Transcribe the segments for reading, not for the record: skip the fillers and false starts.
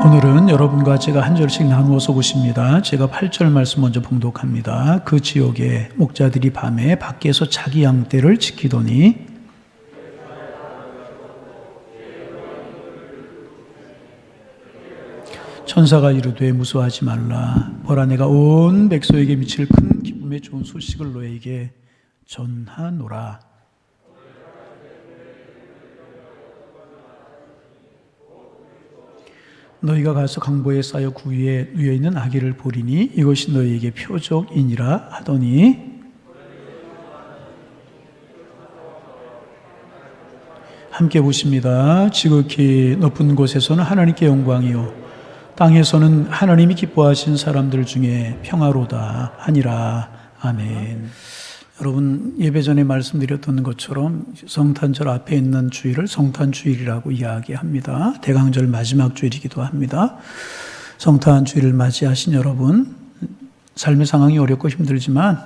오늘은 여러분과 제가 한 절씩 나누어서 보십니다. 제가 8절 말씀 먼저 봉독합니다. 그 지역에 목자들이 밤에 밖에서 자기 양떼를 지키더니 천사가 이르되 무서워하지 말라. 보라, 내가 온 백성에게 미칠 큰 기쁨의 좋은 소식을 너에게 전하노라. 너희가 가서 강보에 쌓여 구 위에 누워 있는 아기를 보리니 이것이 너희에게 표적이니라 하더니, 함께 보십니다. 지극히 높은 곳에서는 하나님께 영광이요 땅에서는 하나님이 기뻐하신 사람들 중에 평화로다 하니라. 아멘. 여러분, 예배 전에 말씀드렸던 것처럼 성탄절 앞에 있는 주일을 성탄주일이라고 이야기합니다. 대강절 마지막 주일이기도 합니다. 성탄주일을 맞이하신 여러분, 삶의 상황이 어렵고 힘들지만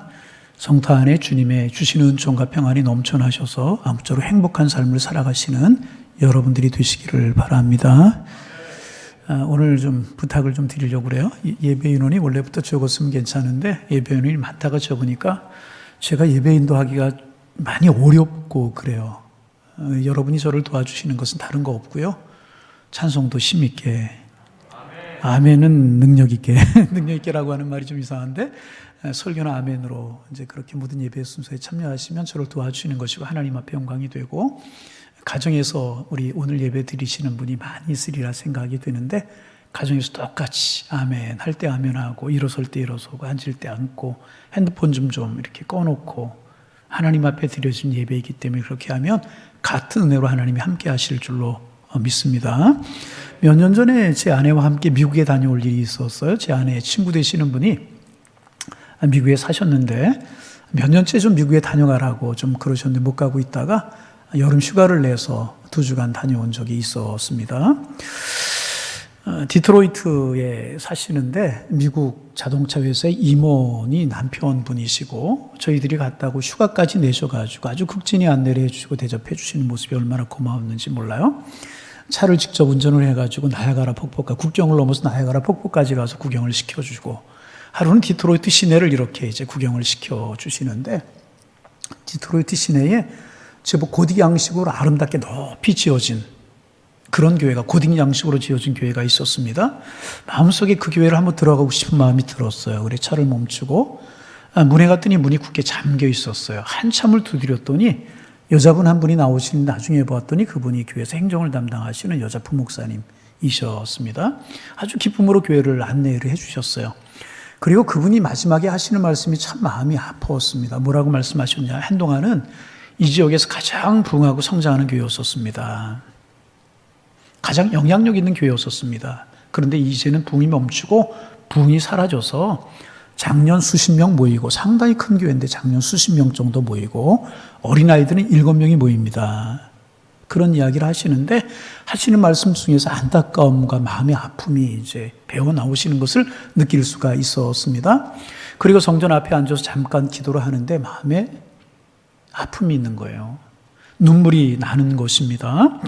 성탄 안에 주님의 주시는 은총과 평안이 넘쳐나셔서 아무쪼록 행복한 삶을 살아가시는 여러분들이 되시기를 바랍니다. 오늘 좀 부탁을 좀 드리려고 그래요. 예배 인원이 원래부터 적었으면 괜찮은데 예배 인원이 많다가 적으니까 제가 예배 인도하기가 많이 어렵고 그래요. 여러분이 저를 도와주시는 것은 다른 거 없고요. 찬송도 힘있게, 아멘은 능력있게, 능력있게라고 하는 말이 좀 이상한데 설교나 아멘으로 이제 그렇게 모든 예배 순서에 참여하시면 저를 도와주시는 것이고 하나님 앞에 영광이 되고, 가정에서 우리 오늘 예배 드리시는 분이 많이 있으리라 생각이 되는데 가정에서 똑같이 아멘 할 때 아멘하고 일어설 때 일어서고 앉을 때 앉고 핸드폰 좀 이렇게 꺼놓고 하나님 앞에 드려진 예배이기 때문에 그렇게 하면 같은 은혜로 하나님이 함께 하실 줄로 믿습니다. 몇 년 전에 제 아내와 함께 미국에 다녀올 일이 있었어요. 제 아내의 친구 되시는 분이 미국에 사셨는데 몇 년째 좀 미국에 다녀가라고 좀 그러셨는데 못 가고 있다가 여름 휴가를 내서 2주간 다녀온 적이 있었습니다. 디트로이트에 사시는데 미국 자동차 회사의 임원이 남편분이시고 저희들이 갔다고 휴가까지 내셔가지고 아주 극진히 안내를 해주시고 대접해 주시는 모습이 얼마나 고마웠는지 몰라요. 차를 직접 운전을 해가지고 나야가라 폭포까지, 국경을 넘어서 나야가라 폭포까지 가서 구경을 시켜주고, 하루는 디트로이트 시내를 이렇게 이제 구경을 시켜주시는데, 디트로이트 시내에 제법 고딕 양식으로 아름답게 높이 지어진 그런 교회가, 고딕 양식으로 지어진 교회가 있었습니다. 마음속에 그 교회를 한번 들어가고 싶은 마음이 들었어요. 그래 차를 멈추고 문에 갔더니 문이 굳게 잠겨 있었어요. 한참을 두드렸더니 여자분 한 분이 나오시는데 나중에 보았더니 그분이 교회에서 행정을 담당하시는 여자 부목사님이셨습니다. 아주 기쁨으로 교회를 안내를 해주셨어요. 그리고 그분이 마지막에 하시는 말씀이 참 마음이 아팠습니다. 뭐라고 말씀하셨냐, 한동안은 이 지역에서 가장 부흥하고 성장하는 교회였었습니다. 가장 영향력 있는 교회였었습니다. 그런데 이제는 부흥이 멈추고 부흥이 사라져서 작년 수십 명 모이고, 상당히 큰 교회인데 작년 수십 명 정도 모이고 어린아이들은 7명이 모입니다. 그런 이야기를 하시는데 하시는 말씀 중에서 안타까움과 마음의 아픔이 이제 배어 나오시는 것을 느낄 수가 있었습니다. 그리고 성전 앞에 앉아서 잠깐 기도를 하는데 마음에 아픔이 있는 거예요. 눈물이 나는 것입니다.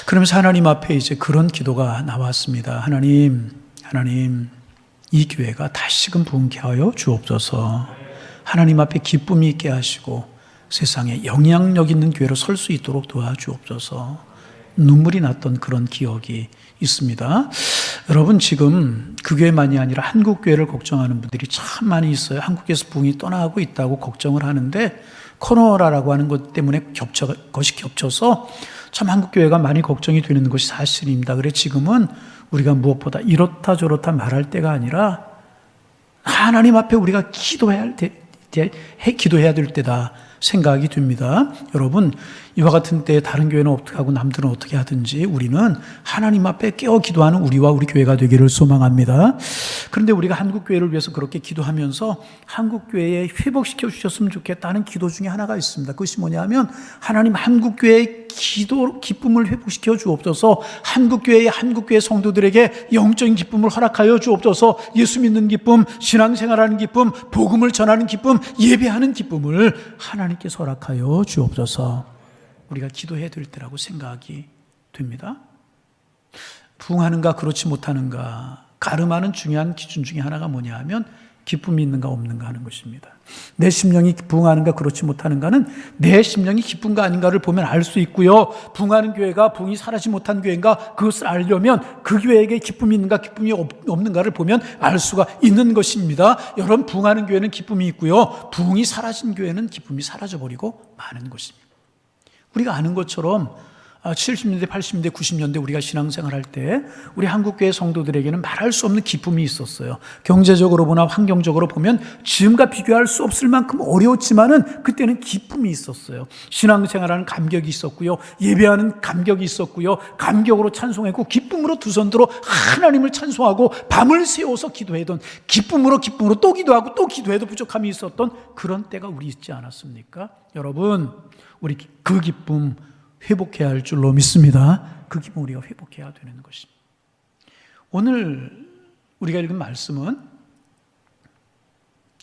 그러면서 하나님 앞에 이제 그런 기도가 나왔습니다. 하나님, 이 교회가 다시금 부흥케 하여 주옵소서. 하나님 앞에 기쁨이 있게 하시고 세상에 영향력 있는 교회로 설 수 있도록 도와주옵소서. 눈물이 났던 그런 기억이 있습니다. 여러분, 지금 그 교회만이 아니라 한국 교회를 걱정하는 분들이 참 많이 있어요. 한국에서 부흥이 떠나고 있다고 걱정을 하는데 코로나라고 하는 것 때문에 것이 겹쳐서 참 한국교회가 많이 걱정이 되는 것이 사실입니다. 그래 지금은 우리가 무엇보다 이렇다 저렇다 말할 때가 아니라 하나님 앞에 우리가 기도해야 될 때다 생각이 듭니다. 여러분, 이와 같은 때에 다른 교회는 어떻게 하고 남들은 어떻게 하든지 우리는 하나님 앞에 깨어 기도하는 우리와 우리 교회가 되기를 소망합니다. 그런데 우리가 한국교회를 위해서 그렇게 기도하면서 한국교회에 회복시켜 주셨으면 좋겠다는 기도 중에 하나가 있습니다. 그것이 뭐냐면 하나님 한국교회의 기쁨을 회복시켜 주옵소서. 한국교회 성도들에게 영적인 기쁨을 허락하여 주옵소서. 예수 믿는 기쁨, 신앙생활하는 기쁨, 복음을 전하는 기쁨, 예배하는 기쁨을 하나님께서 허락하여 주옵소서. 우리가 기도해야 될 때라고 생각이 됩니다. 부흥하는가 그렇지 못하는가 가름하는 중요한 기준 중에 하나가 뭐냐 하면 기쁨이 있는가 없는가 하는 것입니다. 내 심령이 부흥하는가 그렇지 못하는가는 내 심령이 기쁜가 아닌가를 보면 알 수 있고요. 부흥하는 교회가 부흥이 사라지지 못한 교회인가 그것을 알려면 그 교회에게 기쁨이 있는가 기쁨이 없는가를 보면 알 수가 있는 것입니다. 여러분, 부흥하는 교회는 기쁨이 있고요. 부흥이 사라진 교회는 기쁨이 사라져버리고 마는 것입니다. 우리가 아는 것처럼 70년대, 80년대, 90년대 우리가 신앙생활 할 때 우리 한국교회 성도들에게는 말할 수 없는 기쁨이 있었어요. 경제적으로 보나 환경적으로 보면 지금과 비교할 수 없을 만큼 어려웠지만은 그때는 기쁨이 있었어요. 신앙생활하는 감격이 있었고요. 예배하는 감격이 있었고요. 감격으로 찬송했고 기쁨으로 두 손 들어 하나님을 찬송하고 밤을 새워서 기도하던 기쁨으로 또 기도하고 또 기도해도 부족함이 있었던 그런 때가 우리 있지 않았습니까? 여러분, 우리 그 기쁨 회복해야 할 줄로 믿습니다. 그 기쁨 우리가 회복해야 되는 것입니다. 오늘 우리가 읽은 말씀은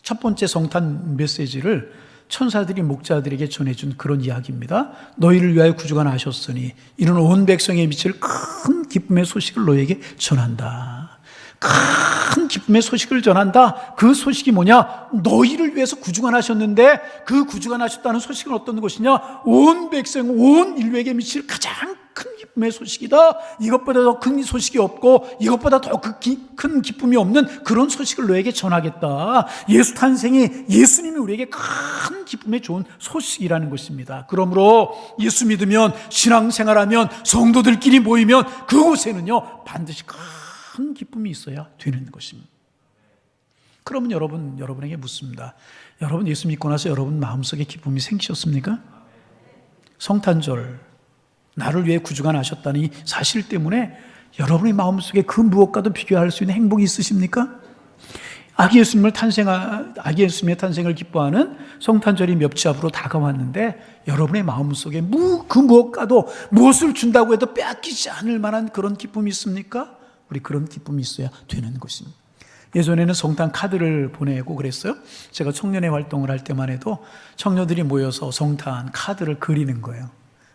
첫 번째 성탄 메시지를 천사들이 목자들에게 전해준 그런 이야기입니다. 너희를 위하여 구주가 나셨으니 이는 온 백성에 미칠 큰 기쁨의 소식을 너희에게 전한다. 큰 기쁨의 소식을 전한다. 그 소식이 뭐냐? 너희를 위해서 구주가 나셨는데 그 구주가 나셨다는 소식은 어떤 것이냐? 온 백성, 온 인류에게 미칠 가장 큰 기쁨의 소식이다. 이것보다 더 큰 소식이 없고 이것보다 더 큰 기쁨이 없는 그런 소식을 너에게 전하겠다. 예수 탄생이, 예수님이 우리에게 큰 기쁨의 좋은 소식이라는 것입니다. 그러므로 예수 믿으면, 신앙생활하면, 성도들끼리 모이면 그곳에는요 반드시 큰 기쁨이 있어야 되는 것입니다. 그러면 여러분에게 묻습니다. 여러분 예수 믿고 나서 여러분 마음속에 기쁨이 생기셨습니까? 성탄절, 나를 위해 구주가 나셨다는 사실 때문에 여러분의 마음속에 그 무엇과도 비교할 수 있는 행복이 있으십니까? 아기 예수님의 탄생을 기뻐하는 성탄절이 멱치 앞으로 다가왔는데 여러분의 마음속에 그 무엇과도 무엇을 준다고 해도 빼앗기지 않을 만한 그런 기쁨이 있습니까? 우리 그런 기쁨이 있어야 되는 것입니다. 예전에는 성탄 카드를 보내고 그랬어요. 제가 청년회 활동을 할 때만 해도 청년들이 모여서 성탄 카드를 그리는 거예요.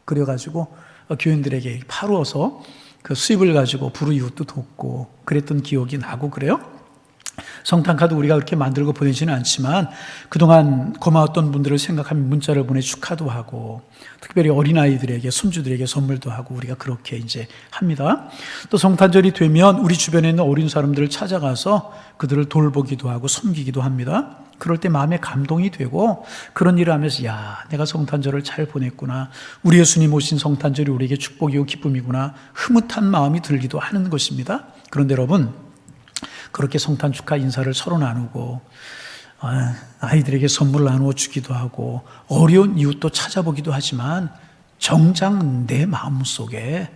그려가지고 교인들에게 파루어서 그 수입을 가지고 불우이웃도 돕고 그랬던 기억이 나고 그래요. 성탄 카드 우리가 그렇게 만들고 보내지는 않지만 그동안 고마웠던 분들을 생각하며 문자를 보내 축하도 하고 특별히 어린아이들에게, 손주들에게 선물도 하고 우리가 그렇게 이제 합니다. 또 성탄절이 되면 우리 주변에 있는 어린 사람들을 찾아가서 그들을 돌보기도 하고 섬기기도 합니다. 그럴 때 마음에 감동이 되고 그런 일을 하면서 야, 내가 성탄절을 잘 보냈구나. 우리 예수님 오신 성탄절이 우리에게 축복이고 기쁨이구나. 흐뭇한 마음이 들기도 하는 것입니다. 그런데 여러분, 그렇게 성탄 축하 인사를 서로 나누고 아이들에게 선물을 나누어 주기도 하고 어려운 이웃도 찾아보기도 하지만 정작 내 마음속에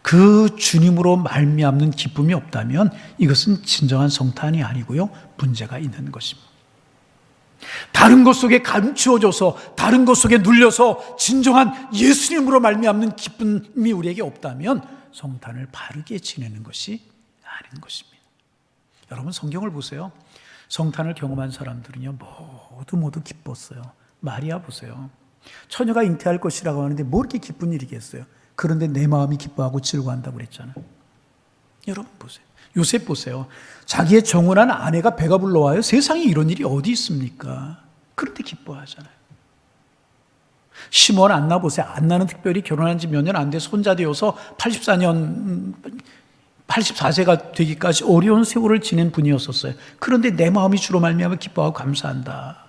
그 주님으로 말미암는 기쁨이 없다면 이것은 진정한 성탄이 아니고요, 문제가 있는 것입니다. 다른 것 속에 감추어져서 다른 것 속에 눌려서 진정한 예수님으로 말미암는 기쁨이 우리에게 없다면 성탄을 바르게 지내는 것이 아닌 것입니다. 여러분 성경을 보세요. 성탄을 경험한 사람들은요 모두 기뻤어요. 마리아 보세요. 처녀가 잉태할 것이라고 하는데 뭐 이렇게 기쁜 일이겠어요. 그런데 내 마음이 기뻐하고 즐거워한다고 그랬잖아요. 여러분 보세요. 요셉 보세요. 자기의 정혼한 아내가 배가 불러와요. 세상에 이런 일이 어디 있습니까? 그런데 기뻐하잖아요. 시므온 안나 보세요. 안나는 특별히 결혼한 지 몇 년 안 돼서 혼자 되어서 84세가 되기까지 어려운 세월을 지낸 분이었었어요. 그런데 내 마음이 주로 말미암아 기뻐하고 감사한다.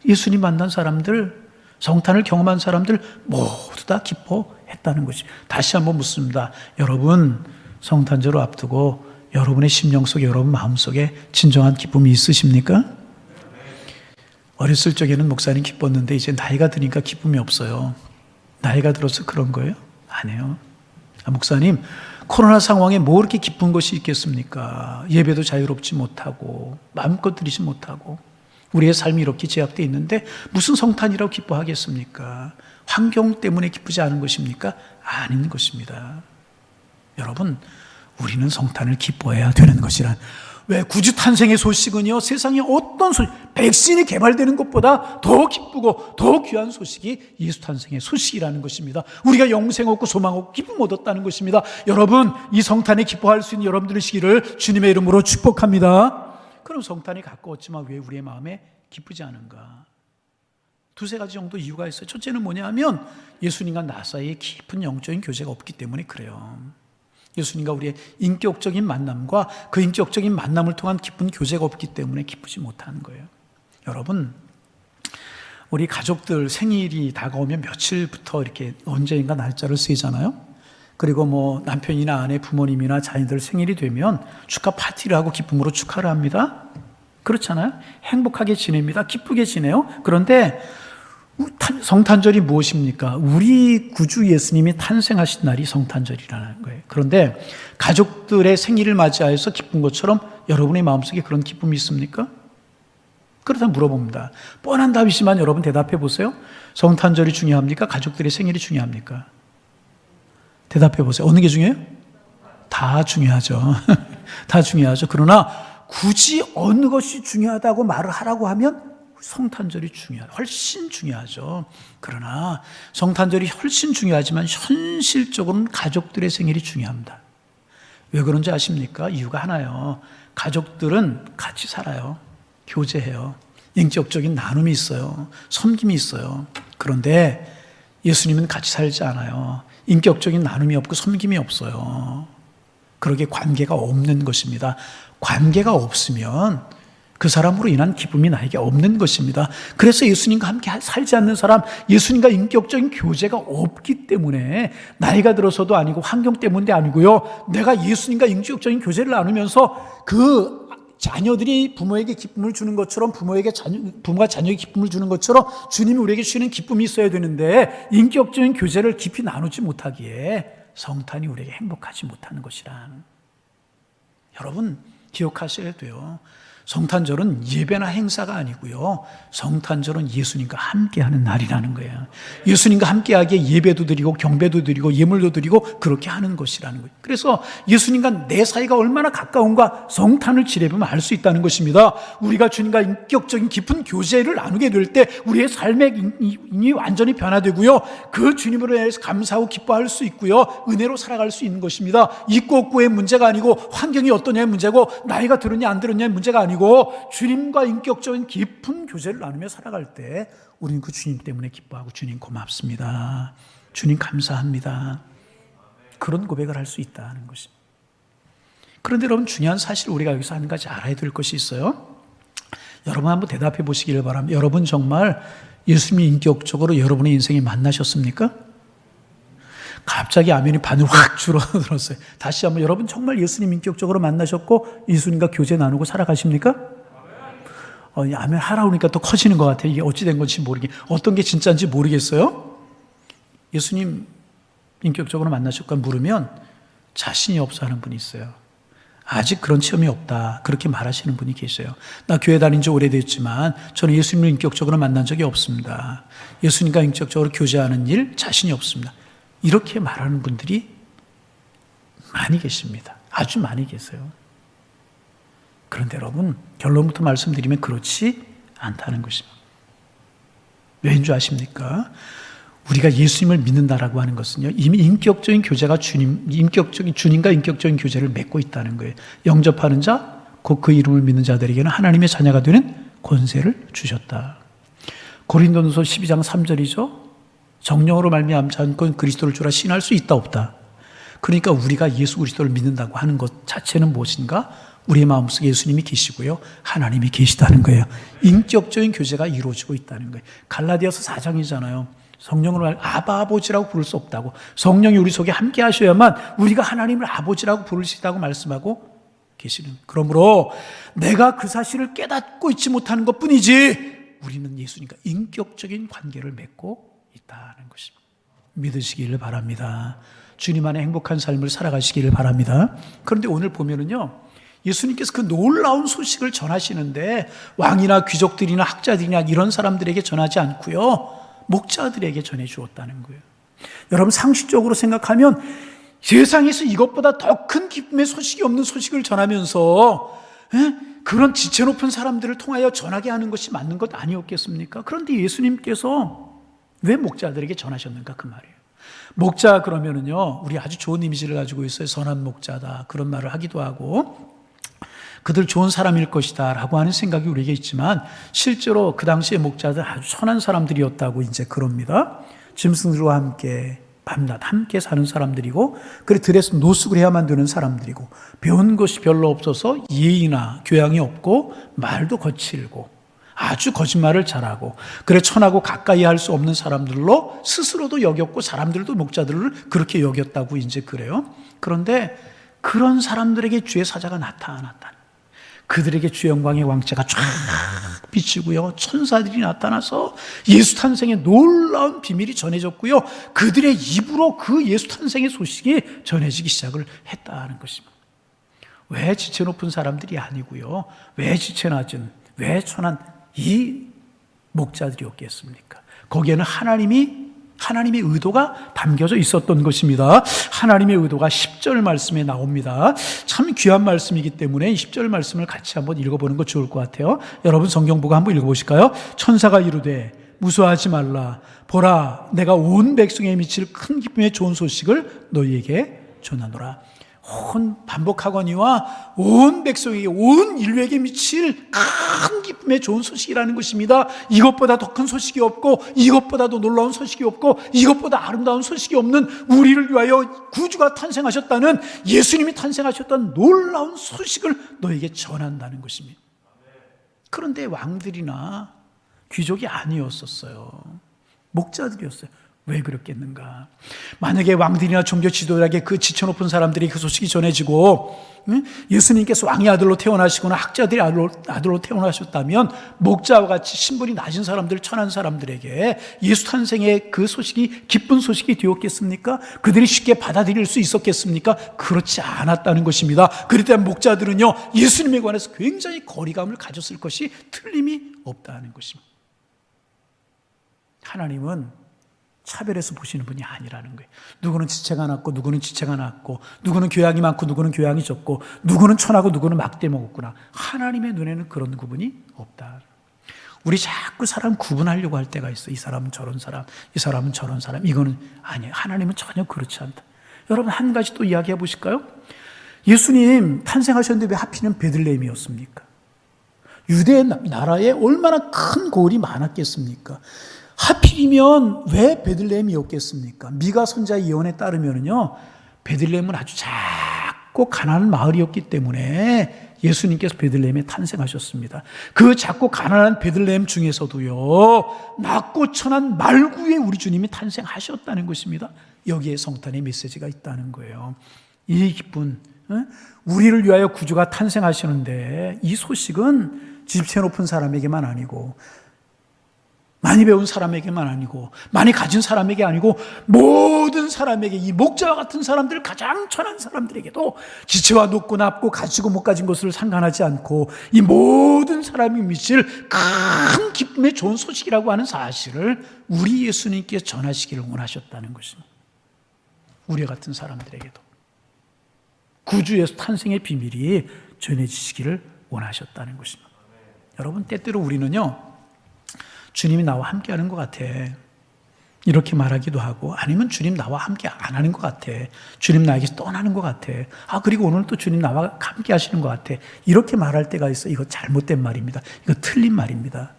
예수님 만난 사람들, 성탄을 경험한 사람들 모두 다 기뻐했다는 것이. 다시 한번 묻습니다. 여러분 성탄절을 앞두고 여러분의 심령 속에, 여러분 마음 속에 진정한 기쁨이 있으십니까? 어렸을 적에는 목사님 기뻤는데 이제 나이가 드니까 기쁨이 없어요. 나이가 들어서 그런 거예요? 아니에요. 목사님 코로나 상황에 뭐 이렇게 기쁜 것이 있겠습니까? 예배도 자유롭지 못하고 마음껏 드리지 못하고 우리의 삶이 이렇게 제약되어 있는데 무슨 성탄이라고 기뻐하겠습니까? 환경 때문에 기쁘지 않은 것입니까? 아닌 것입니다. 여러분 우리는 성탄을 기뻐해야 되는 것이란. 왜? 구주 탄생의 소식은요, 세상에 어떤 백신이 개발되는 것보다 더 기쁘고 더 귀한 소식이 예수 탄생의 소식이라는 것입니다. 우리가 영생 얻고 소망 얻고 기쁨 얻었다는 것입니다. 여러분, 이 성탄에 기뻐할 수 있는 여러분들의 시기를 주님의 이름으로 축복합니다. 그럼 성탄이 가까웠지만 왜 우리의 마음에 기쁘지 않은가? 두세 가지 정도 이유가 있어요. 첫째는 뭐냐 하면 예수님과 나 사이에 깊은 영적인 교제가 없기 때문에 그래요. 예수님과 우리의 인격적인 만남과 그 인격적인 만남을 통한 기쁜 교제가 없기 때문에 기쁘지 못하는 거예요. 여러분, 우리 가족들 생일이 다가오면 며칠부터 이렇게 언제인가 날짜를 쓰잖아요. 그리고 뭐 남편이나 아내, 부모님이나 자녀들 생일이 되면 축하 파티를 하고 기쁨으로 축하를 합니다. 그렇잖아요. 행복하게 지냅니다. 기쁘게 지내요. 그런데 성탄절이 무엇입니까? 우리 구주 예수님이 탄생하신 날이 성탄절이라는 거예요. 그런데 가족들의 생일을 맞이하여서 기쁜 것처럼 여러분의 마음속에 그런 기쁨이 있습니까? 그렇다면 물어봅니다. 뻔한 답이지만 여러분 대답해 보세요. 성탄절이 중요합니까? 가족들의 생일이 중요합니까? 대답해 보세요. 어느 게 중요해요? 다 중요하죠. 다 중요하죠. 그러나 굳이 어느 것이 중요하다고 말을 하라고 하면 성탄절이 훨씬 중요하죠. 그러나 성탄절이 훨씬 중요하지만 현실적으로는 가족들의 생일이 중요합니다. 왜 그런지 아십니까? 이유가 하나요. 가족들은 같이 살아요. 교제해요. 인격적인 나눔이 있어요. 섬김이 있어요. 그런데 예수님은 같이 살지 않아요. 인격적인 나눔이 없고 섬김이 없어요. 그러게 관계가 없는 것입니다. 관계가 없으면 그 사람으로 인한 기쁨이 나에게 없는 것입니다. 그래서 예수님과 함께 살지 않는 사람, 예수님과 인격적인 교제가 없기 때문에 나이가 들어서도 아니고 환경 때문도 아니고요. 내가 예수님과 인격적인 교제를 나누면서 그 자녀들이 부모에게 기쁨을 주는 것처럼 부모가 자녀에게 기쁨을 주는 것처럼 주님이 우리에게 주시는 기쁨이 있어야 되는데 인격적인 교제를 깊이 나누지 못하기에 성탄이 우리에게 행복하지 못하는 것이란. 여러분 기억하셔야 돼요. 성탄절은 예배나 행사가 아니고요. 성탄절은 예수님과 함께하는 날이라는 거예요. 예수님과 함께하기에 예배도 드리고 경배도 드리고 예물도 드리고 그렇게 하는 것이라는 거예요. 그래서 예수님과 내 사이가 얼마나 가까운가 성탄을 지내보면 알 수 있다는 것입니다. 우리가 주님과 인격적인 깊은 교제를 나누게 될 때 우리의 삶의 인이 완전히 변화되고요. 그 주님으로 인해서 감사하고 기뻐할 수 있고요. 은혜로 살아갈 수 있는 것입니다. 있고 없고의 문제가 아니고 환경이 어떠냐의 문제고 나이가 들었냐 안 들었냐의 문제가 아니고 주님과 인격적인 깊은 교제를 나누며 살아갈 때 우리는 그 주님 때문에 기뻐하고 주님 고맙습니다. 주님 감사합니다. 그런 고백을 할 수 있다는 것입니다. 그런데 여러분 중요한 사실 우리가 여기서 한 가지 알아야 될 것이 있어요. 여러분 한번 대답해 보시기를 바랍니다. 여러분 정말 예수님이 인격적으로 여러분의 인생에 만나셨습니까? 갑자기 아멘이 반으로 확 줄어들었어요. 다시 한번 여러분 정말 예수님 인격적으로 만나셨고 예수님과 교제 나누고 살아가십니까? 아멘 하라 오니까 또 커지는 것 같아요. 이게 어찌 된 건지 어떤 게 진짜인지 모르겠어요. 예수님 인격적으로 만나셨까 물으면 자신이 없어 하는 분이 있어요. 아직 그런 체험이 없다 그렇게 말하시는 분이 계세요. 나 교회 다닌 지 오래됐지만 저는 예수님을 인격적으로 만난 적이 없습니다. 예수님과 인격적으로 교제하는 일 자신이 없습니다. 이렇게 말하는 분들이 많이 계십니다. 아주 많이 계세요. 그런데 여러분 결론부터 말씀드리면 그렇지 않다는 것입니다. 왜인 줄 아십니까? 우리가 예수님을 믿는다라고 하는 것은요, 이미 인격적인 교제가 주님과 인격적인 교제를 맺고 있다는 거예요. 영접하는 자, 곧 그 이름을 믿는 자들에게는 하나님의 자녀가 되는 권세를 주셨다. 고린도전서 12장 3절이죠. 정령으로 말미암지 않고 그리스도를 주라 신할 수 있다 없다. 그러니까 우리가 예수 그리스도를 믿는다고 하는 것 자체는 무엇인가? 우리의 마음속에 예수님이 계시고요, 하나님이 계시다는 거예요. 인격적인 교제가 이루어지고 있다는 거예요. 갈라디아서 4장이잖아요. 성령으로 아바 아버지라고 부를 수 없다고. 성령이 우리 속에 함께 하셔야만 우리가 하나님을 아버지라고 부를 수 있다고 말씀하고 계시는. 그러므로 내가 그 사실을 깨닫고 있지 못하는 것뿐이지 우리는 예수님과 인격적인 관계를 맺고 있다는 것입니다. 믿으시기를 바랍니다. 주님 안에 행복한 삶을 살아가시기를 바랍니다. 그런데 오늘 보면은요, 예수님께서 그 놀라운 소식을 전하시는데 왕이나 귀족들이나 학자들이나 이런 사람들에게 전하지 않고요, 목자들에게 전해 주었다는 거예요. 여러분 상식적으로 생각하면 세상에서 이것보다 더 큰 기쁨의 소식이 없는 소식을 전하면서 그런 지체 높은 사람들을 통하여 전하게 하는 것이 맞는 것 아니었겠습니까? 그런데 예수님께서 왜 목자들에게 전하셨는가 그 말이에요. 목자 그러면은요, 우리 아주 좋은 이미지를 가지고 있어요. 선한 목자다 그런 말을 하기도 하고, 그들 좋은 사람일 것이다 라고 하는 생각이 우리에게 있지만, 실제로 그 당시의 목자들 아주 선한 사람들이었다고 이제 그럽니다. 짐승들과 함께 밤낮 함께 사는 사람들이고, 그래 들에서 노숙을 해야만 되는 사람들이고, 배운 것이 별로 없어서 예의나 교양이 없고 말도 거칠고 아주 거짓말을 잘하고, 그래 천하고 가까이 할 수 없는 사람들로 스스로도 여겼고 사람들도 목자들을 그렇게 여겼다고 이제 그래요. 그런데 그런 사람들에게 주의 사자가 나타났다. 그들에게 주의 영광의 왕자가 쫙 비치고요, 천사들이 나타나서 예수 탄생의 놀라운 비밀이 전해졌고요, 그들의 입으로 그 예수 탄생의 소식이 전해지기 시작을 했다는 것입니다. 왜 지체 높은 사람들이 아니고요, 왜 지체 낮은, 왜 천한 이 목자들이었겠습니까? 거기에는 하나님의 의도가 담겨져 있었던 것입니다. 하나님의 의도가 10절 말씀에 나옵니다. 참 귀한 말씀이기 때문에 10절 말씀을 같이 한번 읽어보는 것 좋을 것 같아요. 여러분 성경 보고 한번 읽어보실까요? 천사가 이르되 무수하지 말라. 보라, 내가 온 백성에 미칠 큰 기쁨의 좋은 소식을 너희에게 전하노라. 반복하거니와 온 백성에게, 온 인류에게 미칠 큰 기쁨의 좋은 소식이라는 것입니다. 이것보다 더 큰 소식이 없고, 이것보다도 놀라운 소식이 없고, 이것보다 아름다운 소식이 없는, 우리를 위하여 구주가 탄생하셨다는, 예수님이 탄생하셨다는 놀라운 소식을 너에게 전한다는 것입니다. 그런데 왕들이나 귀족이 아니었었어요. 목자들이었어요. 왜 그렇겠는가? 만약에 왕들이나 종교 지도자에게 그 지체 높은 사람들이 그 소식이 전해지고, 예수님께서 왕의 아들로 태어나시거나 학자들의 아들로 태어나셨다면, 목자와 같이 신분이 낮은 사람들, 천한 사람들에게 예수 탄생의 그 소식이 기쁜 소식이 되었겠습니까? 그들이 쉽게 받아들일 수 있었겠습니까? 그렇지 않았다는 것입니다. 그럴 때 목자들은요, 예수님에 관해서 굉장히 거리감을 가졌을 것이 틀림이 없다는 것입니다. 하나님은 차별해서 보시는 분이 아니라는 거예요. 누구는 지체가 낮고 누구는 지체가 낮고, 누구는 교양이 많고 누구는 교양이 적고, 누구는 천하고 누구는 막대 먹었구나. 하나님의 눈에는 그런 구분이 없다. 우리 자꾸 사람 구분하려고 할 때가 있어. 이 사람은 저런 사람, 이 사람은 저런 사람. 이거는 아니에요. 하나님은 전혀 그렇지 않다. 여러분 한 가지 또 이야기해 보실까요? 예수님 탄생하셨는데 왜 하필이면 베들레헴이었습니까? 유대 나라에 얼마나 큰 고을이 많았겠습니까? 하필이면 왜 베들레헴이었겠습니까? 미가 선자의 예언에 따르면요, 베들레헴은 아주 작고 가난한 마을이었기 때문에 예수님께서 베들레헴에 탄생하셨습니다. 그 작고 가난한 베들레헴 중에서도요, 낮고 천한 말구에 우리 주님이 탄생하셨다는 것입니다. 여기에 성탄의 메시지가 있다는 거예요. 이 기쁜, 우리를 위하여 구주가 탄생하시는데, 이 소식은 지체 높은 사람에게만 아니고, 많이 배운 사람에게만 아니고, 많이 가진 사람에게 아니고, 모든 사람에게, 이 목자와 같은 사람들, 가장 천한 사람들에게도 지체와 높고 낮고 가지고 못 가진 것을 상관하지 않고, 이 모든 사람이 미칠 큰 기쁨의 좋은 소식이라고 하는 사실을 우리 예수님께서 전하시기를 원하셨다는 것입니다. 우리 같은 사람들에게도 구주 예수 탄생의 비밀이 전해지시기를 원하셨다는 것입니다. 여러분, 때때로 우리는요, 주님이 나와 함께 하는 것 같아, 이렇게 말하기도 하고, 아니면 주님 나와 함께 안 하는 것 같아, 주님 나에게서 떠나는 것 같아, 그리고 오늘 또 주님 나와 함께 하시는 것 같아, 이렇게 말할 때가 있어. 이거 잘못된 말입니다. 이거 틀린 말입니다.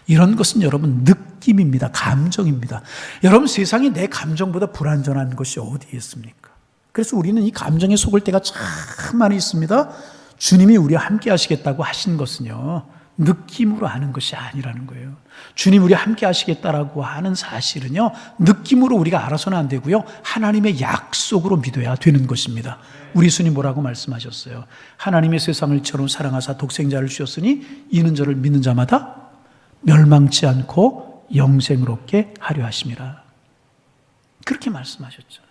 이런 것은 여러분 느낌입니다. 감정입니다. 여러분, 세상에 내 감정보다 불완전한 것이 어디에 있습니까? 그래서 우리는 이 감정에 속을 때가 참 많이 있습니다. 주님이 우리와 함께 하시겠다고 하신 것은요, 느낌으로 하는 것이 아니라는 거예요. 주님 우리 함께 하시겠다라고 하는 사실은요, 느낌으로 우리가 알아서는 안 되고요, 하나님의 약속으로 믿어야 되는 것입니다. 우리 예수님 뭐라고 말씀하셨어요? 하나님의 세상을 이처럼 사랑하사 독생자를 주셨으니 이는 저를 믿는 자마다 멸망치 않고 영생을 얻게 하려 하심이라. 그렇게 말씀하셨죠.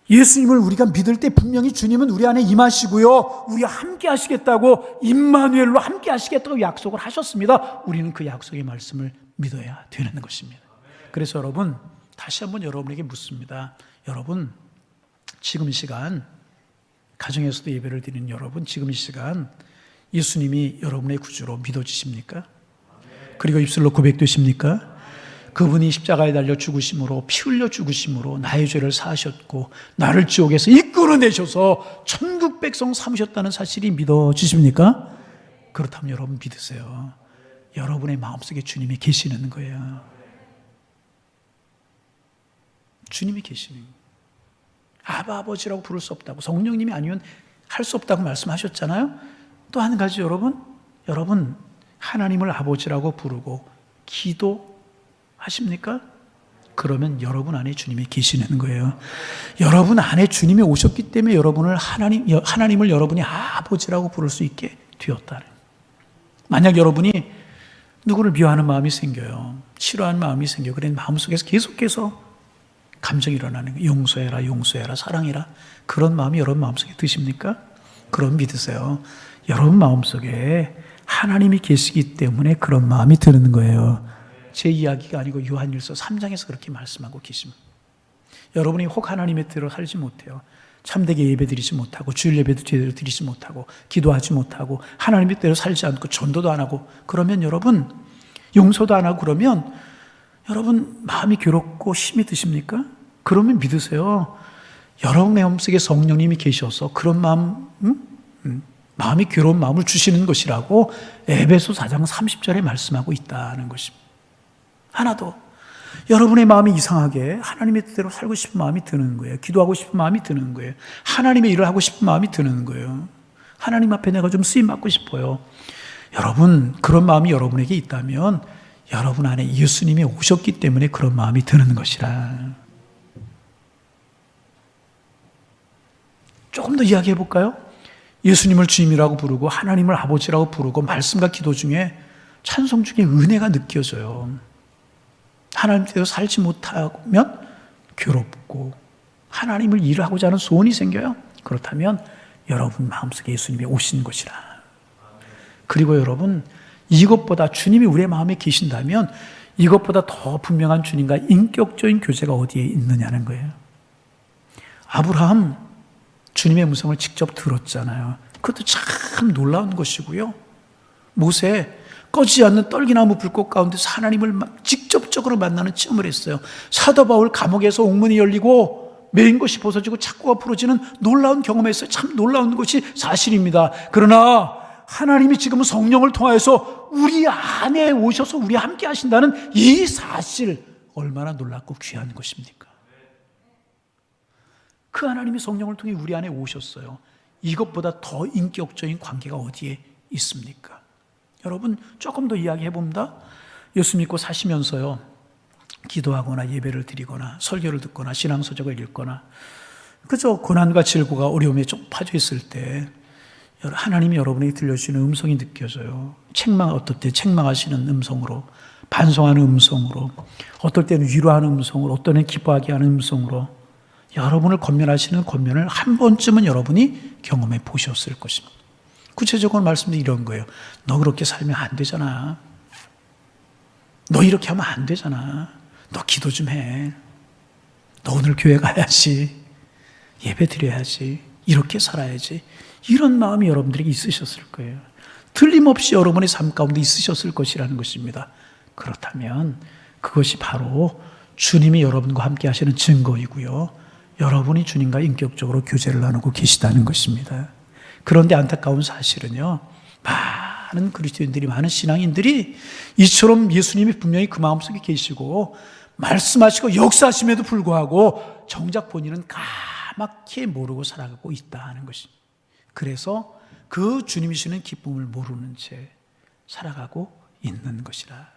예수님을 우리가 믿을 때 분명히 주님은 우리 안에 임하시고요, 우리와 함께 하시겠다고, 임마누엘로 함께 하시겠다고 약속을 하셨습니다. 우리는 그 약속의 말씀을 믿어야 되는 것입니다. 그래서 여러분, 다시 한번 여러분에게 묻습니다. 여러분, 지금 이 시간 가정에서도 예배를 드리는 여러분, 지금 이 시간 예수님이 여러분의 구주로 믿어지십니까? 그리고 입술로 고백되십니까? 그분이 십자가에 달려 죽으심으로, 피 흘려 죽으심으로 나의 죄를 사하셨고 나를 지옥에서 이끌어내셔서 천국 백성 삼으셨다는 사실이 믿어지십니까? 그렇다면 여러분 믿으세요. 여러분의 마음속에 주님이 계시는 거예요. 주님이 계시는 거예요. 아버지라고 부를 수 없다고, 성령님이 아니면 할 수 없다고 말씀하셨잖아요. 또 한 가지 여러분 하나님을 아버지라고 부르고 기도하십니까? 그러면 여러분 안에 주님이 계시는 거예요. 여러분 안에 주님이 오셨기 때문에 여러분을 하나님을 여러분이 아버지라고 부를 수 있게 되었다는. 만약 여러분이 누구를 미워하는 마음이 생겨요, 싫어하는 마음이 생겨요, 그런 마음속에서 계속해서 감정이 일어나는 거예요. 용서해라, 사랑해라. 그런 마음이 여러분 마음속에 드십니까? 그럼 믿으세요. 여러분 마음속에 하나님이 계시기 때문에 그런 마음이 드는 거예요. 제 이야기가 아니고 요한일서 3장에서 그렇게 말씀하고 계십니다. 여러분이 혹 하나님의 뜻대로 살지 못해요. 참되게 예배드리지 못하고 주일 예배도 제대로 드리지 못하고 기도하지 못하고 하나님의 뜻대로 살지 않고 전도도 안 하고 그러면 여러분 용서도 안 하고 그러면 여러분 마음이 괴롭고 힘이 드십니까? 그러면 믿으세요. 여러분의 마음속에 성령님이 계셔서 그런 마음이 괴로운 마음을 주시는 것이라고 에베소 4장 30절에 말씀하고 있다는 것입니다. 하나 더, 여러분의 마음이 이상하게 하나님의 뜻대로 살고 싶은 마음이 드는 거예요. 기도하고 싶은 마음이 드는 거예요. 하나님의 일을 하고 싶은 마음이 드는 거예요. 하나님 앞에 내가 좀 쓰임받고 싶어요. 여러분, 그런 마음이 여러분에게 있다면 여러분 안에 예수님이 오셨기 때문에 그런 마음이 드는 것이라. 조금 더 이야기해 볼까요? 예수님을 주님이라고 부르고 하나님을 아버지라고 부르고 말씀과 기도 중에 찬송 중에 은혜가 느껴져요. 하나님께서 살지 못하면 괴롭고 하나님을 일하고자 하는 소원이 생겨요. 그렇다면 여러분 마음속에 예수님이 오신 것이라. 그리고 여러분, 이것보다 주님이 우리의 마음에 계신다면 이것보다 더 분명한 주님과 인격적인 교제가 어디에 있느냐는 거예요. 아브라함 주님의 음성을 직접 들었잖아요. 그것도 참 놀라운 것이고요. 모세 꺼지지 않는 떨기나무 불꽃 가운데서 하나님을 직접적으로 만나는 체험을 했어요. 사도 바울 감옥에서 옥문이 열리고 매인 것이 벗어지고 착고가 풀어지는 놀라운 경험을 했어요. 참 놀라운 것이 사실입니다. 그러나 하나님이 지금은 성령을 통하여서 우리 안에 오셔서 우리 함께 하신다는 이 사실, 얼마나 놀랍고 귀한 것입니까? 그 하나님이 성령을 통해 우리 안에 오셨어요. 이것보다 더 인격적인 관계가 어디에 있습니까? 여러분, 조금 더 이야기해 봅니다. 예수 믿고 사시면서요, 기도하거나 예배를 드리거나 설교를 듣거나 신앙서적을 읽거나 그저 고난과 질고가 어려움에 좀 빠져 있을 때 하나님이 여러분에게 들려주시는 음성이 느껴져요. 어떨 때 책망하시는 음성으로, 반성하는 음성으로, 어떨 때는 위로하는 음성으로, 어떨 때는 기뻐하게 하는 음성으로 여러분을 권면하시는 권면을 한 번쯤은 여러분이 경험해 보셨을 것입니다. 구체적으로 말씀드린 이런 거예요. 너 그렇게 살면 안 되잖아. 너 이렇게 하면 안 되잖아. 너 기도 좀 해. 너 오늘 교회 가야지. 예배 드려야지. 이렇게 살아야지. 이런 마음이 여러분들에게 있으셨을 거예요. 틀림없이 여러분의 삶 가운데 있으셨을 것이라는 것입니다. 그렇다면 그것이 바로 주님이 여러분과 함께 하시는 증거이고요. 여러분이 주님과 인격적으로 교제를 나누고 계시다는 것입니다. 그런데 안타까운 사실은요, 많은 그리스도인들이, 많은 신앙인들이 이처럼 예수님이 분명히 그 마음속에 계시고 말씀하시고 역사하심에도 불구하고 정작 본인은 까맣게 모르고 살아가고 있다는 것입니다. 그래서 그 주님이 주시는 기쁨을 모르는 채 살아가고 있는 것이라.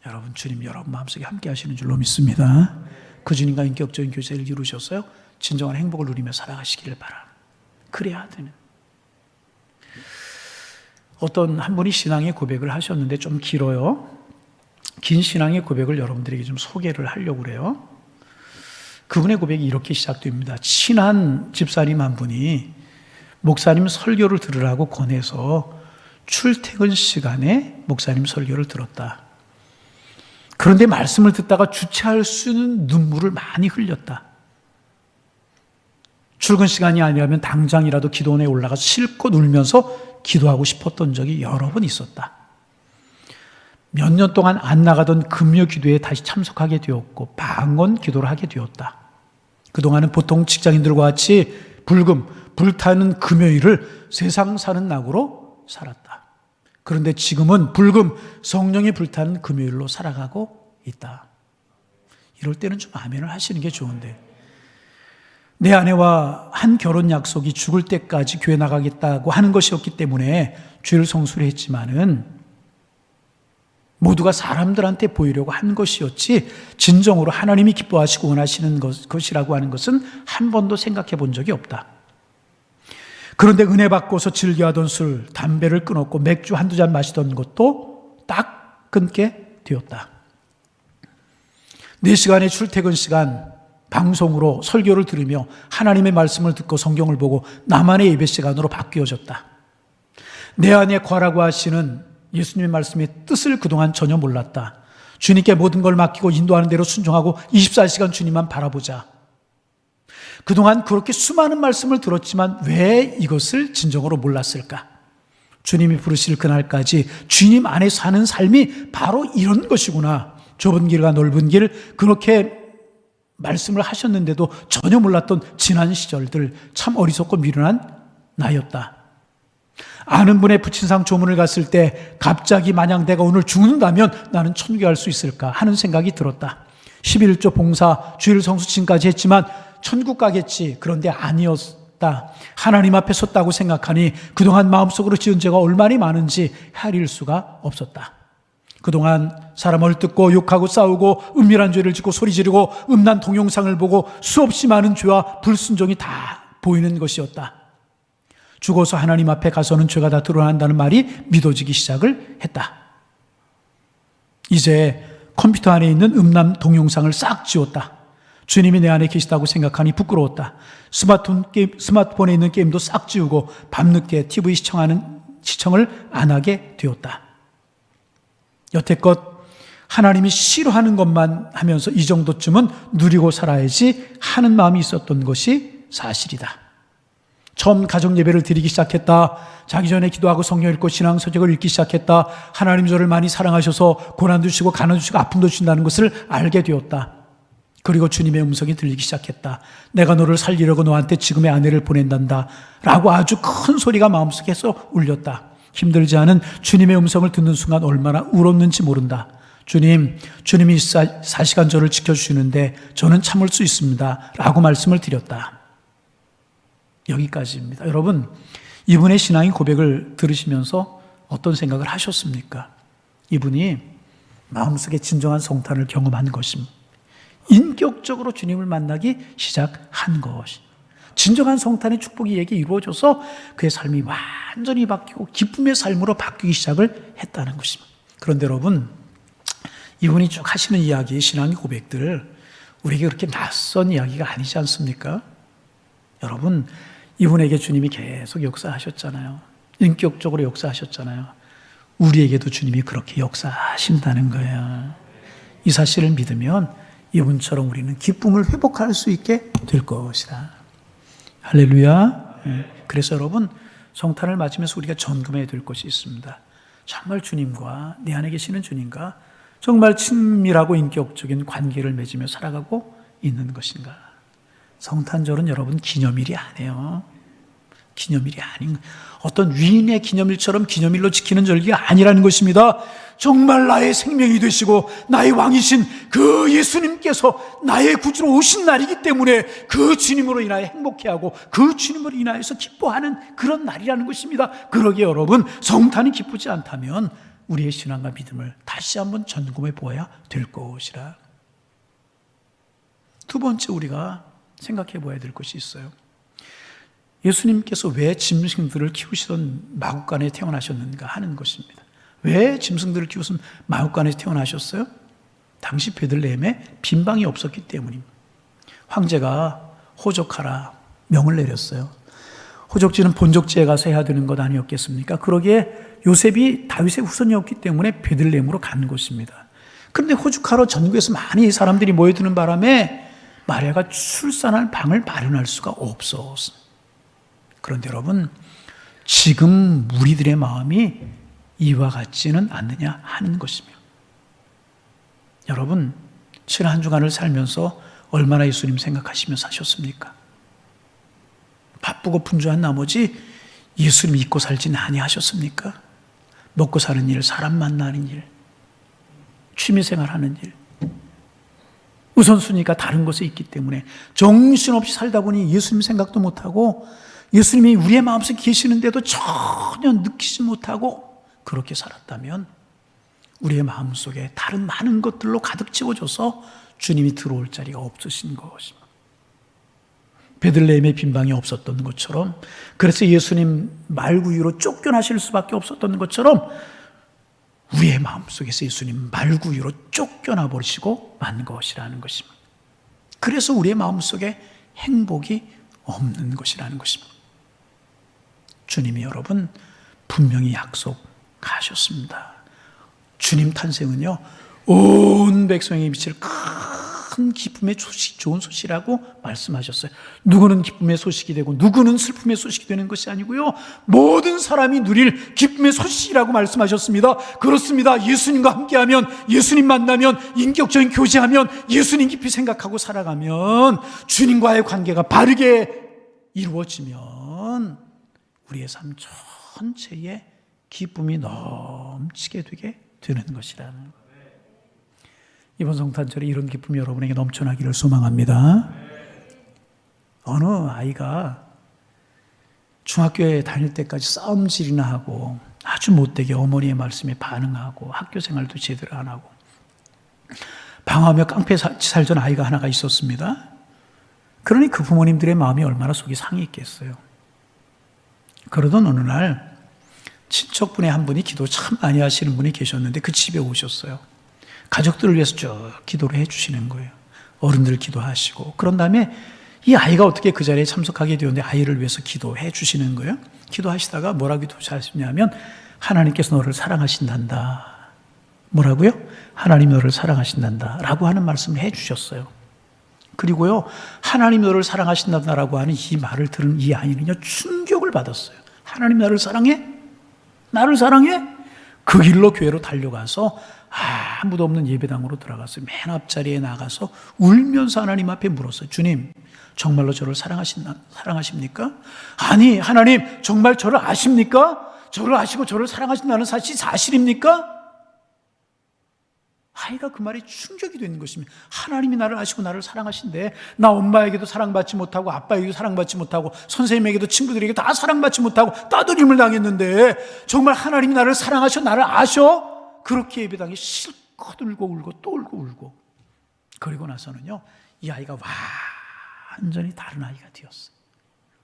여러분, 주님 여러분 마음속에 함께 하시는 줄로 믿습니다. 그 주님과 인격적인 교제를 이루셨어요. 진정한 행복을 누리며 살아가시기를 바랍니다. 그래야 되는. 어떤 한 분이 신앙의 고백을 하셨는데 좀 길어요. 긴 신앙의 고백을 여러분들에게 좀 소개를 하려고 그래요. 그분의 고백이 이렇게 시작됩니다. 친한 집사님 한 분이 목사님 설교를 들으라고 권해서 출퇴근 시간에 목사님 설교를 들었다. 그런데 말씀을 듣다가 주체할 수 있는 눈물을 많이 흘렸다. 출근 시간이 아니라면 당장이라도 기도원에 올라가서 실컷 울면서 기도하고 싶었던 적이 여러 번 있었다. 몇 년 동안 안 나가던 금요 기도에 다시 참석하게 되었고 방언 기도를 하게 되었다. 그동안은 보통 직장인들과 같이 불타는 금요일을 세상 사는 낙으로 살았다. 그런데 지금은 성령이 불타는 금요일로 살아가고 있다. 이럴 때는 좀 아멘을 하시는 게 좋은데, 내 아내와 한 결혼 약속이 죽을 때까지 교회 나가겠다고 하는 것이었기 때문에 주일 성수를 했지만은 모두가 사람들한테 보이려고 한 것이었지 진정으로 하나님이 기뻐하시고 원하시는 것이라고 하는 것은 한 번도 생각해 본 적이 없다. 그런데 은혜 받고서 즐겨하던 술, 담배를 끊었고 맥주 한두 잔 마시던 것도 딱 끊게 되었다. 4시간의 출퇴근 시간 방송으로 설교를 들으며 하나님의 말씀을 듣고 성경을 보고 나만의 예배 시간으로 바뀌어졌다. 내 안에 거하라고 하시는 예수님의 말씀의 뜻을 그동안 전혀 몰랐다. 주님께 모든 걸 맡기고 인도하는 대로 순종하고 24시간 주님만 바라보자. 그동안 그렇게 수많은 말씀을 들었지만 왜 이것을 진정으로 몰랐을까? 주님이 부르실 그날까지 주님 안에 사는 삶이 바로 이런 것이구나. 좁은 길과 넓은 길, 그렇게 말씀을 하셨는데도 전혀 몰랐던 지난 시절들, 참 어리석고 미련한 나였다. 아는 분의 부친상 조문을 갔을 때 갑자기 만약 내가 오늘 죽는다면 나는 천국에 갈 수 있을까 하는 생각이 들었다. 11조 봉사, 주일 성수 지금까지 했지만 천국 가겠지. 그런데 아니었다. 하나님 앞에 섰다고 생각하니 그동안 마음속으로 지은 죄가 얼마나 많은지 헤아릴 수가 없었다. 그동안 사람을 듣고 욕하고 싸우고 은밀한 죄를 짓고 소리 지르고 음란 동영상을 보고 수없이 많은 죄와 불순종이 다 보이는 것이었다. 죽어서 하나님 앞에 가서는 죄가 다 드러난다는 말이 믿어지기 시작을 했다. 이제 컴퓨터 안에 있는 음란 동영상을 싹 지웠다. 주님이 내 안에 계시다고 생각하니 부끄러웠다. 스마트폰에 있는 게임도 싹 지우고 밤늦게 TV 시청을 안 하게 되었다. 여태껏 하나님이 싫어하는 것만 하면서 이 정도쯤은 누리고 살아야지 하는 마음이 있었던 것이 사실이다. 처음 가정 예배를 드리기 시작했다. 자기 전에 기도하고 성경 읽고 신앙 서적을 읽기 시작했다. 하나님 저를 많이 사랑하셔서 고난도 주시고 가난도 주시고 아픔도 주신다는 것을 알게 되었다. 그리고 주님의 음성이 들리기 시작했다. 내가 너를 살리려고 너한테 지금의 아내를 보낸단다 라고 아주 큰 소리가 마음속에서 울렸다. 힘들지 않은 주님의 음성을 듣는 순간 얼마나 울었는지 모른다. 주님이 4시간 저를 지켜주시는데 저는 참을 수 있습니다 라고 말씀을 드렸다. 여기까지입니다. 여러분, 이분의 신앙의 고백을 들으시면서 어떤 생각을 하셨습니까? 이분이 마음속에 진정한 성탄을 경험한 것입니다. 인격적으로 주님을 만나기 시작한 것이, 진정한 성탄의 축복이 에게 이루어져서 그의 삶이 완전히 바뀌고 기쁨의 삶으로 바뀌기 시작을 했다는 것입니다. 그런데 여러분, 이분이 쭉 하시는 이야기, 신앙의 고백들, 우리에게 그렇게 낯선 이야기가 아니지 않습니까? 여러분, 이분에게 주님이 계속 역사하셨잖아요. 인격적으로 역사하셨잖아요. 우리에게도 주님이 그렇게 역사하신다는 거예요. 이 사실을 믿으면 이분처럼 우리는 기쁨을 회복할 수 있게 될 것이다. 할렐루야. 그래서 여러분, 성탄을 맞으면서 우리가 점검해야 될 것이 있습니다. 정말 주님과, 내 안에 계시는 주님과 정말 친밀하고 인격적인 관계를 맺으며 살아가고 있는 것인가. 성탄절은 여러분 기념일이 아니에요. 기념일이 아닌, 어떤 위인의 기념일처럼 기념일로 지키는 절기가 아니라는 것입니다. 정말 나의 생명이 되시고 나의 왕이신 그 예수님께서 나의 구주로 오신 날이기 때문에 그 주님으로 인하여 행복해하고 그 주님으로 인하여서 기뻐하는 그런 날이라는 것입니다. 그러기에 여러분, 성탄이 기쁘지 않다면 우리의 신앙과 믿음을 다시 한번 점검해 보아야 될 것이라. 두 번째, 우리가 생각해 보아야 될 것이 있어요. 예수님께서 왜 짐승들을 키우시던 마구간에 태어나셨는가 하는 것입니다. 왜 짐승들을 키우신 마구간에 태어나셨어요? 당시 베들레헴에 빈방이 없었기 때문입니다. 황제가 호적하라 명을 내렸어요. 호적지는 본적지에 가서 해야 되는 것 아니었겠습니까? 그러기에 요셉이 다윗의 후손이었기 때문에 베들레헴으로 간 것입니다. 그런데 호주카로 전국에서 많이 사람들이 모여드는 바람에 마리아가 출산할 방을 마련할 수가 없었습니다. 그런데 여러분, 지금 우리들의 마음이 이와 같지는 않느냐 하는 것입니다. 여러분, 지난 한 주간을 살면서 얼마나 예수님 생각하시며 사셨습니까? 바쁘고 분주한 나머지 예수님 잊고 살진 아니하셨습니까? 먹고 사는 일, 사람 만나는 일, 취미생활하는 일, 우선순위가 다른 것에 있기 때문에 정신없이 살다 보니 예수님 생각도 못하고 예수님이 우리의 마음속에 계시는데도 전혀 느끼지 못하고 그렇게 살았다면 우리의 마음속에 다른 많은 것들로 가득 채워져서 주님이 들어올 자리가 없으신 것입니다. 베들레헴에 빈방이 없었던 것처럼, 그래서 예수님 말구유로 쫓겨나실 수밖에 없었던 것처럼 우리의 마음속에서 예수님 말구유로 쫓겨나 버리시고 만 것이라는 것입니다. 그래서 우리의 마음속에 행복이 없는 것이라는 것입니다. 주님이 여러분 분명히 약속하셨습니다. 주님 탄생은요, 온 백성에게 미칠 큰 기쁨의 소식, 좋은 소식이라고 말씀하셨어요. 누구는 기쁨의 소식이 되고 누구는 슬픔의 소식이 되는 것이 아니고요, 모든 사람이 누릴 기쁨의 소식이라고 말씀하셨습니다. 그렇습니다. 예수님과 함께하면, 예수님 만나면, 인격적인 교제하면, 예수님 깊이 생각하고 살아가면, 주님과의 관계가 바르게 이루어지면 우리의 삶 전체에 기쁨이 넘치게 되게 되는 것이라는 것. 이번 성탄절에 이런 기쁨이 여러분에게 넘쳐나기를 소망합니다. 어느 아이가 중학교에 다닐 때까지 싸움질이나 하고 아주 못되게 어머니의 말씀에 반응하고 학교 생활도 제대로 안 하고 방황하며 깡패 살던 아이가 하나가 있었습니다. 그러니 그 부모님들의 마음이 얼마나 속이 상해 있겠어요. 그러던 어느 날 친척분의 한 분이 기도 참 많이 하시는 분이 계셨는데 그 집에 오셨어요. 가족들을 위해서 쭉 기도를 해주시는 거예요. 어른들 기도하시고. 그런 다음에 이 아이가 어떻게 그 자리에 참석하게 되었는데 아이를 위해서 기도해 주시는 거예요. 기도하시다가 뭐라고 기도하시냐면, 하나님께서 너를 사랑하신단다. 뭐라고요? 하나님 너를 사랑하신단다 라고 하는 말씀을 해 주셨어요. 그리고요, 하나님 너를 사랑하신단다라고 하는 이 말을 들은 이 아이는요, 충격을 받았어요. 하나님 나를 사랑해? 나를 사랑해? 그 길로 교회로 달려가서 아무도 없는 예배당으로 들어갔어요. 맨 앞자리에 나가서 울면서 하나님 앞에 물었어요. 주님, 정말로 저를 사랑하십니까? 아니, 하나님, 정말 저를 아십니까? 저를 아시고 저를 사랑하신다는 사실이 사실입니까? 아이가 그 말에 충격이 되는 것입니다. 하나님이 나를 아시고 나를 사랑하신데, 나 엄마에게도 사랑받지 못하고 아빠에게도 사랑받지 못하고 선생님에게도 친구들에게 다 사랑받지 못하고 따돌림을 당했는데 정말 하나님이 나를 사랑하셔, 나를 아셔? 그렇게 예배당에 실컷 울고 또 울고 그리고 나서는요, 이 아이가 완전히 다른 아이가 되었어요.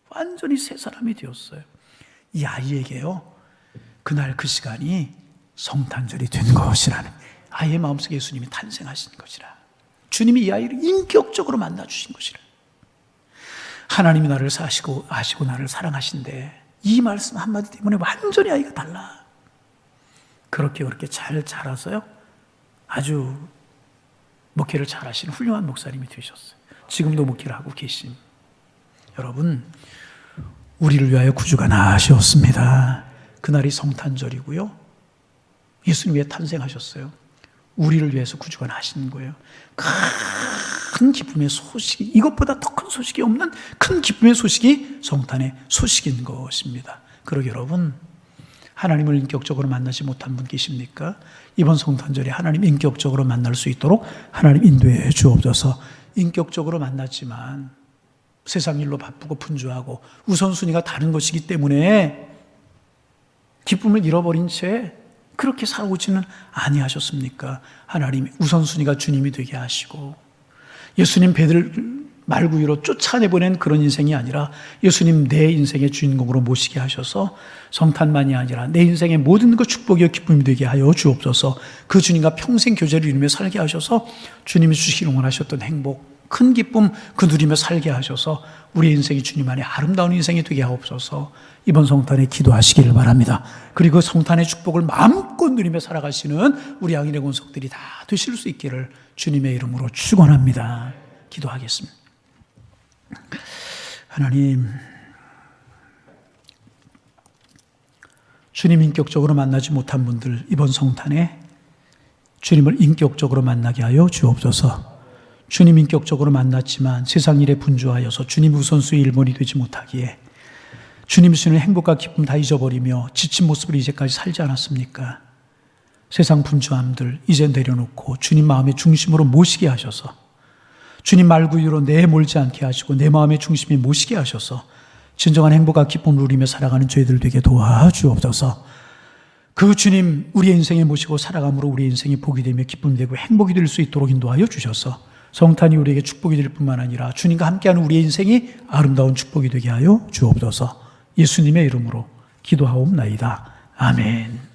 완전히 새 사람이 되었어요. 이 아이에게요, 그날 그 시간이 성탄절이 된 것이라는, 아이의 마음속에 예수님이 탄생하신 것이라, 주님이 이 아이를 인격적으로 만나주신 것이라, 하나님이 나를 아시고 나를 사랑하신데, 이 말씀 한마디 때문에 완전히 아이가 달라. 그렇게 잘 자라서요, 아주 목회를 잘하시는 훌륭한 목사님이 되셨어요. 지금도 목회를 하고 계신. 여러분, 우리를 위하여 구주가 나으셨습니다. 그날이 성탄절이고요, 예수님이 탄생하셨어요. 우리를 위해서 구주가 나신 거예요. 큰 기쁨의 소식이, 이것보다 더 큰 소식이 없는 큰 기쁨의 소식이 성탄의 소식인 것입니다. 그러게 여러분, 하나님을 인격적으로 만나지 못한 분 계십니까? 이번 성탄절에 하나님 인격적으로 만날 수 있도록 하나님 인도해 주옵소서. 인격적으로 만났지만 세상 일로 바쁘고 분주하고 우선순위가 다른 것이기 때문에 기쁨을 잃어버린 채 그렇게 살아오지는 아니하셨습니까? 하나님 우선순위가 주님이 되게 하시고, 예수님 배들 말구유로 쫓아내보낸 그런 인생이 아니라 예수님 내 인생의 주인공으로 모시게 하셔서 성탄만이 아니라 내 인생의 모든 것 축복이요 기쁨이 되게 하여 주옵소서. 그 주님과 평생 교제를 이루며 살게 하셔서 주님이 주시기를 원하셨던 행복, 큰 기쁨 그 누리며 살게 하셔서 우리 인생이 주님 안에 아름다운 인생이 되게 하옵소서. 이번 성탄에 기도하시기를 바랍니다. 그리고 성탄의 축복을 마음껏 누리며 살아가시는 우리 양인의 권속들이 다 되실 수 있기를 주님의 이름으로 축원합니다. 기도하겠습니다. 하나님, 주님 인격적으로 만나지 못한 분들 이번 성탄에 주님을 인격적으로 만나게 하여 주옵소서. 주님 인격적으로 만났지만 세상 일에 분주하여서 주님 우선순위 1번이 되지 못하기에 주님 주시는 행복과 기쁨 다 잊어버리며 지친 모습으로 이제까지 살지 않았습니까? 세상 분주함들 이제 내려놓고 주님 마음의 중심으로 모시게 하셔서 주님 말구유로 내몰지 않게 하시고 내 마음의 중심에 모시게 하셔서 진정한 행복과 기쁨을 누리며 살아가는 저희들 되게 도와주옵소서. 그 주님 우리의 인생에 모시고 살아감으로 우리의 인생이 복이 되며 기쁨이 되고 행복이 될 수 있도록 인도하여 주셔서 성탄이 우리에게 축복이 될 뿐만 아니라 주님과 함께하는 우리의 인생이 아름다운 축복이 되게 하여 주옵소서. 예수님의 이름으로 기도하옵나이다. 아멘.